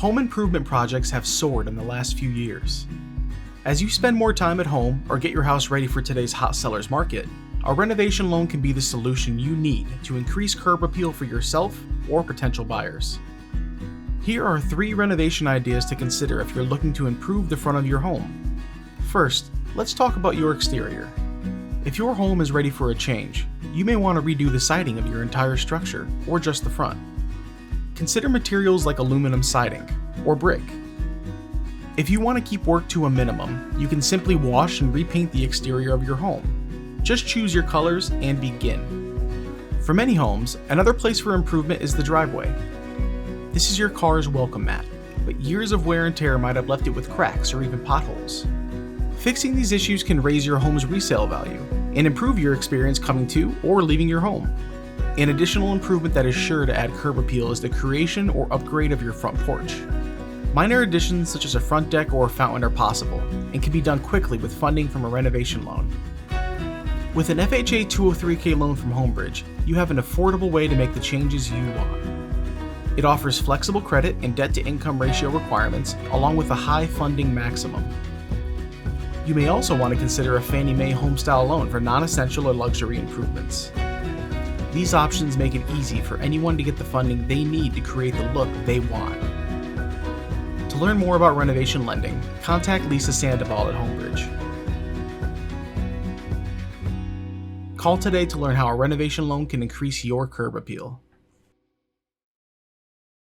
Home improvement projects have soared in the last few years. As you spend more time at home or get your house ready for today's hot sellers market, a renovation loan can be the solution you need to increase curb appeal for yourself or potential buyers. Here are 3 renovation ideas to consider if you're looking to improve the front of your home. First, let's talk about your exterior. If your home is ready for a change, you may want to redo the siding of your entire structure or just the front. Consider materials like aluminum siding or brick. If you want to keep work to a minimum, you can simply wash and repaint the exterior of your home. Just choose your colors and begin. For many homes, another place for improvement is the driveway. This is your car's welcome mat, but years of wear and tear might have left it with cracks or even potholes. Fixing these issues can raise your home's resale value and improve your experience coming to or leaving your home. An additional improvement that is sure to add curb appeal is the creation or upgrade of your front porch. Minor additions such as a front deck or a fountain are possible and can be done quickly with funding from a renovation loan. With an FHA 203K loan from Homebridge, you have an affordable way to make the changes you want. It offers flexible credit and debt-to-income ratio requirements along with a high funding maximum. You may also want to consider a Fannie Mae home-style loan for non-essential or luxury improvements. These options make it easy for anyone to get the funding they need to create the look they want. To learn more about renovation lending, contact Lisa Sandoval at Homebridge. Call today to learn how a renovation loan can increase your curb appeal.